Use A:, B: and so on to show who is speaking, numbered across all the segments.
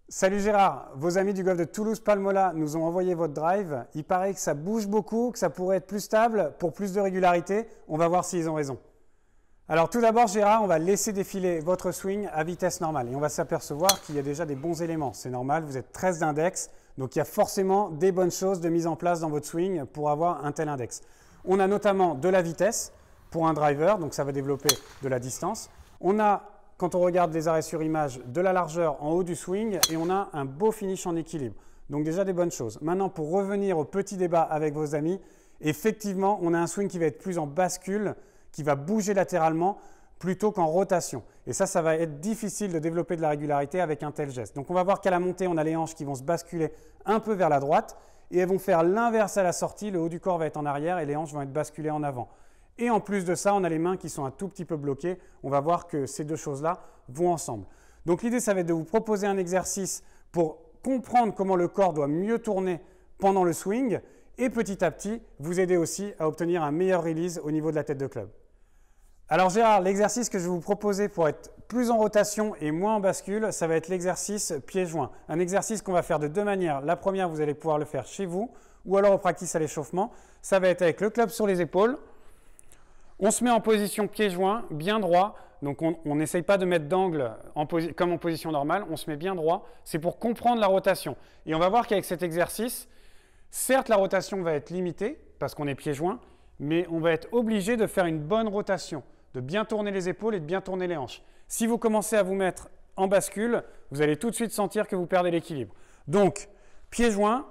A: Salut Gérard, vos amis du golf de Toulouse-Palmola nous ont envoyé votre drive. Il paraît que ça bouge beaucoup, que ça pourrait être plus stable pour plus de régularité. On va voir s'ils ont raison. Alors tout d'abord Gérard, on va laisser défiler votre swing à vitesse normale et on va s'apercevoir qu'il y a déjà des bons éléments. C'est normal, vous êtes 13 d'index, donc il y a forcément des bonnes choses de mise en place dans votre swing pour avoir un tel index. On a notamment de la vitesse pour un driver, donc ça va développer de la distance. On a, quand on regarde les arrêts sur image, de la largeur en haut du swing et on a un beau finish en équilibre. Donc déjà des bonnes choses. Maintenant, pour revenir au petit débat avec vos amis, effectivement, on a un swing qui va être plus en bascule, qui va bouger latéralement plutôt qu'en rotation. Et ça va être difficile de développer de la régularité avec un tel geste. Donc on va voir qu'à la montée, on a les hanches qui vont se basculer un peu vers la droite et elles vont faire l'inverse à la sortie. Le haut du corps va être en arrière et les hanches vont être basculées en avant. Et en plus de ça, on a les mains qui sont un tout petit peu bloquées. On va voir que ces deux choses-là vont ensemble. Donc l'idée, ça va être de vous proposer un exercice pour comprendre comment le corps doit mieux tourner pendant le swing et petit à petit, vous aider aussi à obtenir un meilleur release au niveau de la tête de club. Alors Gérard, l'exercice que je vais vous proposer pour être plus en rotation et moins en bascule, ça va être l'exercice pieds joints. Un exercice qu'on va faire de deux manières. La première, vous allez pouvoir le faire chez vous ou alors au practice à l'échauffement. Ça va être avec le club sur les épaules. On se met en position pieds joints, bien droit. Donc on n'essaye pas de mettre d'angle comme en position normale. On se met bien droit. C'est pour comprendre la rotation. Et on va voir qu'avec cet exercice, certes la rotation va être limitée parce qu'on est pieds joints, mais on va être obligé de faire une bonne rotation, de bien tourner les épaules et de bien tourner les hanches. Si vous commencez à vous mettre en bascule, vous allez tout de suite sentir que vous perdez l'équilibre. Donc, pieds joints,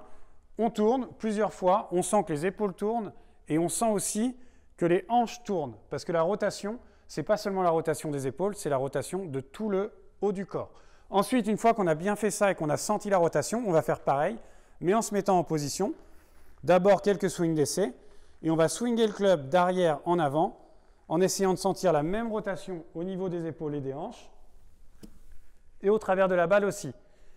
A: on tourne plusieurs fois, on sent que les épaules tournent et on sent aussi que les hanches tournent. Parce que la rotation, ce n'est pas seulement la rotation des épaules, c'est la rotation de tout le haut du corps. Ensuite, une fois qu'on a bien fait ça et qu'on a senti la rotation, on va faire pareil, mais en se mettant en position. D'abord, quelques swings d'essai. Et on va swinger le club d'arrière en avant en essayant de sentir la même rotation au niveau des épaules et des hanches et au travers de la balle aussi.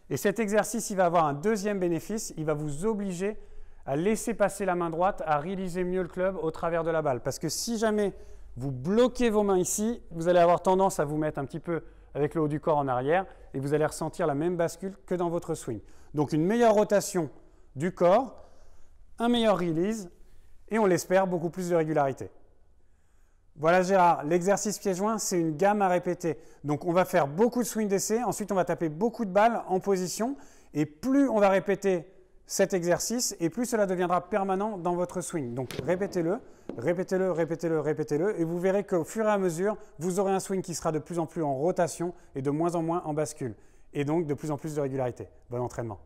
A: Et cet exercice, il va avoir un deuxième bénéfice, il va vous obliger à laisser passer la main droite, à réaliser mieux le club au travers de la balle. Parce que si jamais vous bloquez vos mains ici, vous allez avoir tendance à vous mettre un petit peu avec le haut du corps en arrière et vous allez ressentir la même bascule que dans votre swing. Donc une meilleure rotation du corps, un meilleur release, et on l'espère, beaucoup plus de régularité. Voilà Gérard, l'exercice pieds joints, c'est une gamme à répéter. Donc on va faire beaucoup de swing d'essai, ensuite on va taper beaucoup de balles en position, et plus on va répéter cet exercice, et plus cela deviendra permanent dans votre swing. Donc répétez-le, répétez-le, répétez-le, répétez-le, et vous verrez qu'au fur et à mesure, vous aurez un swing qui sera de plus en plus en rotation et de moins en moins en bascule, et donc de plus en plus de régularité. Bon entraînement.